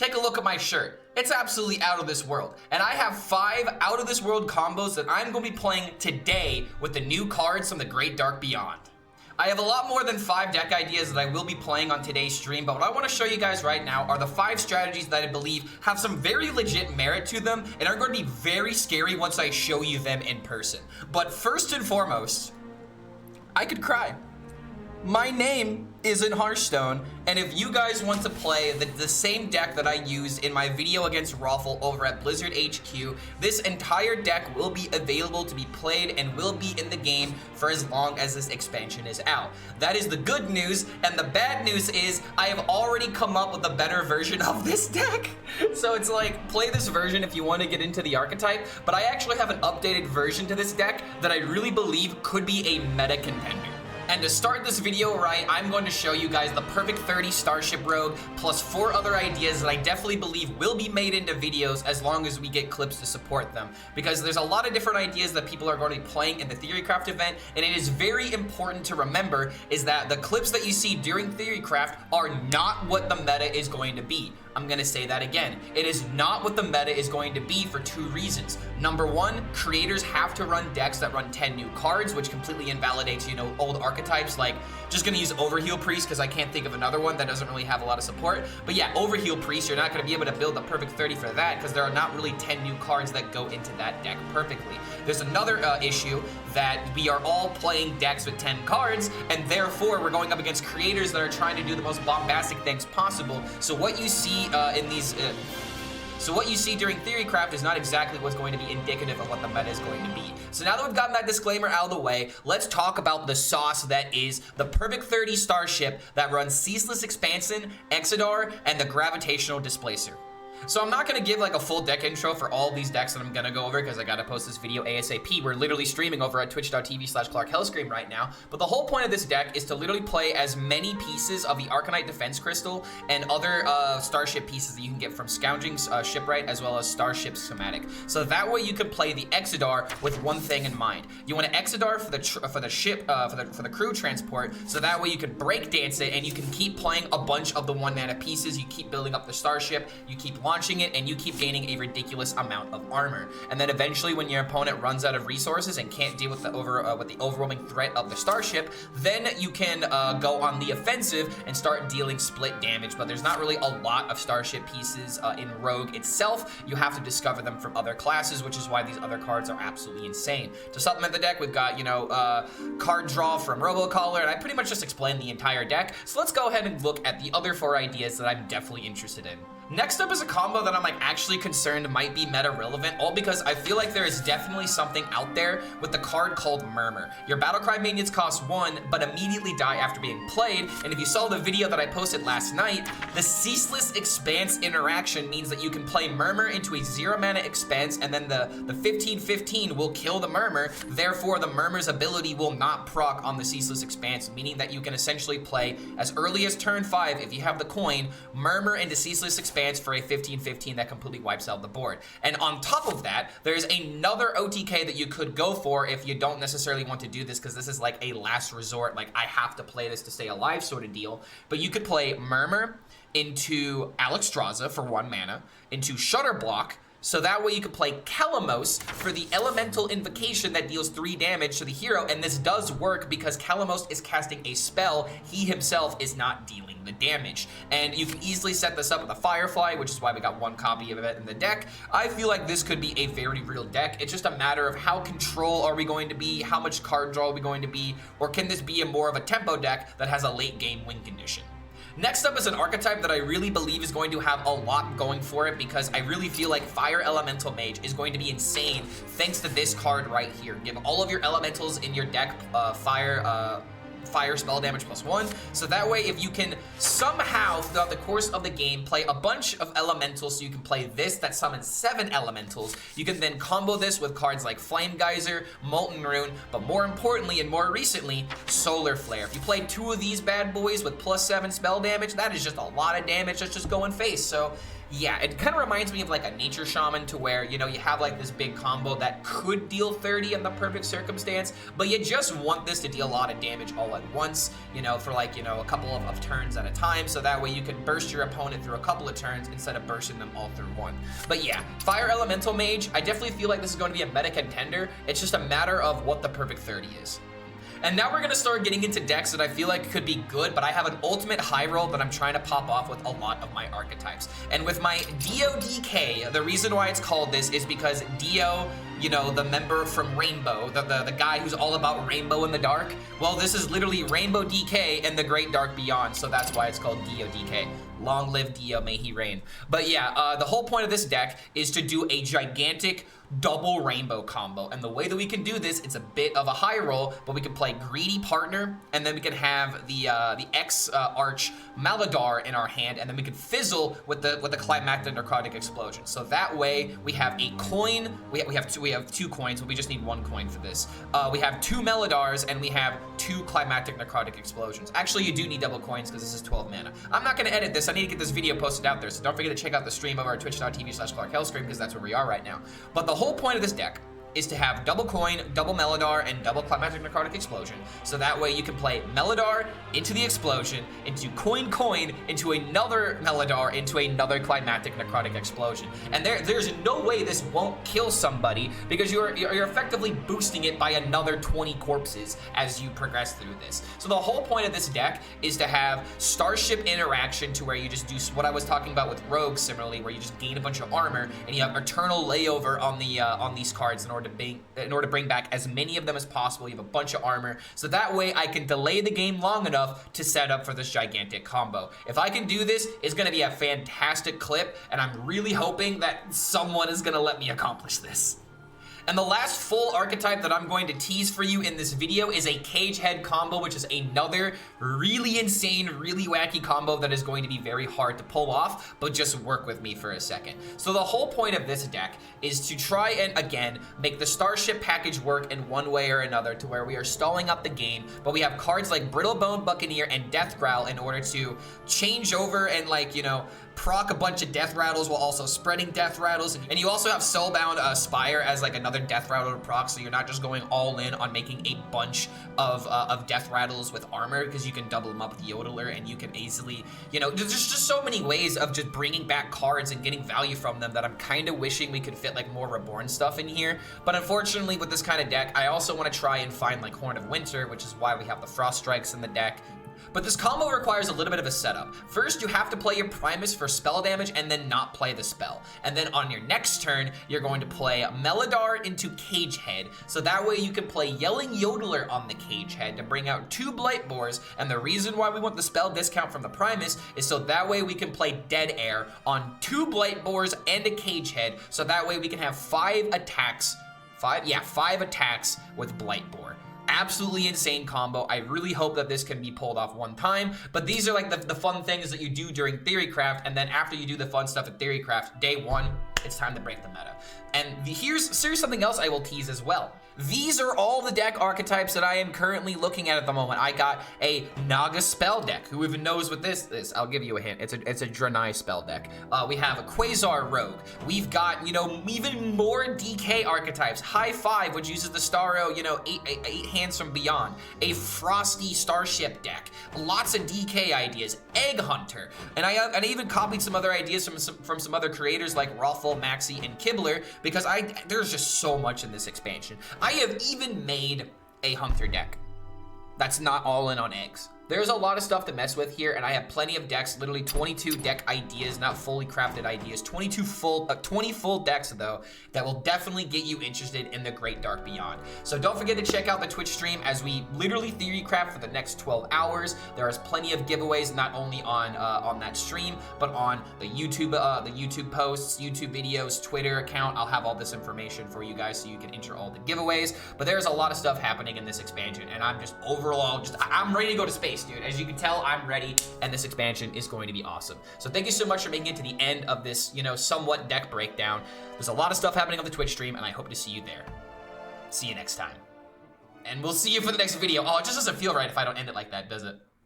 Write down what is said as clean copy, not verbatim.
take a look at my shirt. It's absolutely out of this world. And I have 5 out of this world combos that I'm going to be playing today with the new cards from the Great Dark Beyond. I have a lot more than 5 deck ideas that I will be playing on today's stream, but what I want to show you guys right now are the 5 strategies that I believe have some very legit merit to them and are going to be very scary once I show you them in person. But first and foremost, I could cry. My name is in Hearthstone, and if you guys want to play the same deck that I used in my video against Raffle over at Blizzard HQ, this entire deck will be available to be played and will be in the game for as long as this expansion is out. That is the good news, and the bad news is I have already come up with a better version of this deck. So it's like, play this version if you want to get into the archetype, but I actually have an updated version to this deck that I really believe could be a meta contender. And to start this video right, I'm going to show you guys the perfect 30 Starship Rogue plus 4 other ideas that I definitely believe will be made into videos as long as we get clips to support them. Because there's a lot of different ideas that people are going to be playing in the Theorycraft event, and it is very important to remember is that the clips that you see during Theorycraft are not what the meta is going to be. I'm gonna say that again. It is not what the meta is going to be for 2 reasons. Number 1, creators have to run decks that run 10 new cards, which completely invalidates, you know, old archetypes. Like, just gonna use Overheal Priest because I can't think of another one that doesn't really have a lot of support. But yeah, Overheal Priest, you're not gonna be able to build the perfect 30 for that because there are not really 10 new cards that go into that deck perfectly. There's another issue that we are all playing decks with 10 cards, and therefore we're going up against creators that are trying to do the most bombastic things possible. So what you see what you see during Theorycraft is not exactly what's going to be indicative of what the meta is going to be. So now that we've gotten that disclaimer out of the way, let's talk about the sauce that is the perfect 30 Starship that runs Ceaseless Expansion, Exodar, and the Gravitational Displacer. So I'm not going to give like a full deck intro for all these decks that I'm going to go over because I got to post this video ASAP. We're literally streaming over at twitch.tv/ClarkHellScream right now. But the whole point of this deck is to literally play as many pieces of the Arcanite Defense Crystal and other Starship pieces that you can get from Scourging Shipwright as well as Starship Schematic. So that way you can play the Exodar with one thing in mind. You want to Exodar for the crew transport, so that way you can break dance it and you can keep playing a bunch of the 1-mana pieces. You keep building up the Starship, you keep launching it, and you keep gaining a ridiculous amount of armor. And then eventually when your opponent runs out of resources and can't deal with the overwhelming threat of the Starship, then you can go on the offensive and start dealing split damage. But there's not really a lot of Starship pieces in Rogue itself. You have to discover them from other classes, which is why these other cards are absolutely insane. To supplement the deck, we've got, you know, card draw from Robocaller, and I pretty much just explained the entire deck. So let's go ahead and look at the other 4 ideas that I'm definitely interested in. Next up is a combo that I'm like actually concerned might be meta relevant, all because I feel like there is definitely something out there with the card called Murmur. Your Battlecry minions cost 1, but immediately die after being played, and if you saw the video that I posted last night, the Ceaseless Expanse interaction means that you can play Murmur into a 0-mana expense, and then the 15/15 will kill the Murmur, therefore the Murmur's ability will not proc on the Ceaseless Expanse, meaning that you can essentially play as early as turn 5, if you have the coin, Murmur into Ceaseless Expanse for a 15/15 that completely wipes out the board. And on top of that, there's another OTK that you could go for if you don't necessarily want to do this, because this is like a last resort, like I have to play this to stay alive sort of deal. But you could play Murmur into Alexstrasza for 1 mana, into Shutterblock, so that way you can play Kalamos for the elemental invocation that deals 3 damage to the hero, and this does work because Kalamos is casting a spell, he himself is not dealing the damage. And you can easily set this up with a Firefly, which is why we got 1 copy of it in the deck. I feel like this could be a very real deck. It's just a matter of how control are we going to be, how much card draw are we going to be, or can this be a more of a tempo deck that has a late game win condition? Next up is an archetype that I really believe is going to have a lot going for it, because I really feel like Fire Elemental Mage is going to be insane thanks to this card right here. Give all of your elementals in your deck fire spell damage +1, so that way if you can somehow throughout the course of the game play a bunch of elementals, so you can play this that summons 7 elementals, you can then combo this with cards like Flame Geyser, Molten Rune, but more importantly and more recently, Solar Flare. If you play 2 of these bad boys with +7 spell damage, that is just a lot of damage that's just going face. So Yeah, it kind of reminds me of like a nature shaman, to where, you know, you have like this big combo that could deal 30 in the perfect circumstance, but you just want this to deal a lot of damage all at once, you know, for like, you know, a couple of turns at a time, so that way you can burst your opponent through a couple of turns instead of bursting them all through one. But yeah, Fire Elemental Mage, I definitely feel like this is going to be a meta contender. It's just a matter of what the perfect 30 is. And now we're gonna start getting into decks that I feel like could be good, but I have an ultimate high roll that I'm trying to pop off with a lot of my archetypes. And with my Dio DK, the reason why it's called this is because Dio, you know, the member from Rainbow, the guy who's all about Rainbow in the Dark, well, this is literally Rainbow DK and the Great Dark Beyond, so that's why it's called Dio DK. Long live Dio, may he reign. But yeah, the whole point of this deck is to do a gigantic double rainbow combo, and the way that we can do this, it's a bit of a high roll, but we can play Greedy Partner, and then we can have the Arch Maladar in our hand, and then we can fizzle with the Climactic Necrotic Explosion. So that way we have a coin. We have 2 coins, but we just need 1 coin for this. We have 2 Meladars, and we have 2 Climactic Necrotic Explosions. Actually, you do need double coins because this is 12 mana. I'm not gonna edit this. I need to get this video posted out there, so don't forget to check out the stream over at twitch.tv/HELLSCREAM, because that's where we are right now. But the whole point of this deck is to have double coin, double Meladar, and double Climactic Necrotic Explosion. So that way you can play Meladar into the explosion, into coin, into another Meladar, into another Climactic Necrotic Explosion. And there's no way this won't kill somebody, because you're effectively boosting it by another 20 corpses as you progress through this. So the whole point of this deck is to have Starship interaction, to where you just do what I was talking about with Rogues, similarly, where you just gain a bunch of armor, and you have Eternal Layover on these cards in order to bring back as many of them as possible. You have a bunch of armor, so that way I can delay the game long enough to set up for this gigantic combo. If I can do this, it's gonna be a fantastic clip, and I'm really hoping that someone is gonna let me accomplish this. And the last full archetype that I'm going to tease for you in this video is a Cage Head combo, which is another really insane, really wacky combo that is going to be very hard to pull off, but just work with me for a second. So the whole point of this deck is to try and, again, make the Starship package work in one way or another, to where we are stalling up the game, but we have cards like Brittlebone Buccaneer and Death Growl in order to change over and, like, you know, proc a bunch of Death Rattles while also spreading Death Rattles. And you also have Soulbound Spire as like another Death Rattle to proc, so you're not just going all in on making a bunch of Death Rattles with armor, because you can double them up with Yodeler, and you can easily, you know, there's just so many ways of just bringing back cards and getting value from them that I'm kind of wishing we could fit like more Reborn stuff in here. But unfortunately, with this kind of deck, I also want to try and find like Horn of Winter, which is why we have the Frost Strikes in the deck. But this combo requires a little bit of a setup. First, you have to play your Primus for spell damage and then not play the spell. And then on your next turn, you're going to play Meladar into Cage Head. So that way you can play Yelling Yodeler on the Cage Head to bring out 2 Blightbores. And the reason why we want the spell discount from the Primus is so that way we can play Dead Air on 2 Blightbores and a Cage Head. So that way we can have 5 attacks. 5 attacks with Blightbore. Absolutely insane combo. I really hope that this can be pulled off one time, but these are like the fun things that you do during Theorycraft, and then after you do the fun stuff at Theorycraft, day 1, it's time to break the meta. And here's something else I will tease as well. These are all the deck archetypes that I am currently looking at the moment. I got a Naga spell deck. Who even knows what this is? I'll give you a hint. It's a Draenei spell deck. We have a Quasar Rogue. We've got, you know, even more DK archetypes. High Five, which uses the Starro, you know, eight hands from beyond. A Frosty Starship deck. Lots of DK ideas. Egg Hunter. And I even copied some other ideas from some other creators like Rothel, Maxi, and Kibler, because there's just so much in this expansion. I have even made a Hunter deck that's not all in on eggs. There's a lot of stuff to mess with here, and I have plenty of decks, literally 22 deck ideas, not fully crafted ideas, 20 full decks though, that will definitely get you interested in the Great Dark Beyond. So don't forget to check out the Twitch stream as we literally Theorycraft for the next 12 hours. There is plenty of giveaways, not only on that stream, but on the YouTube posts, YouTube videos, Twitter account. I'll have all this information for you guys so you can enter all the giveaways. But there's a lot of stuff happening in this expansion, and I'm just overall, I'm ready to go to space. Dude, as you can tell, I'm ready, and this expansion is going to be awesome. So thank you so much for making it to the end of this, you know, somewhat deck breakdown. There's a lot of stuff happening on the Twitch stream, and I hope to see you there. See you next time. And we'll see you for the next video. Oh, it just doesn't feel right if I don't end it like that, does it?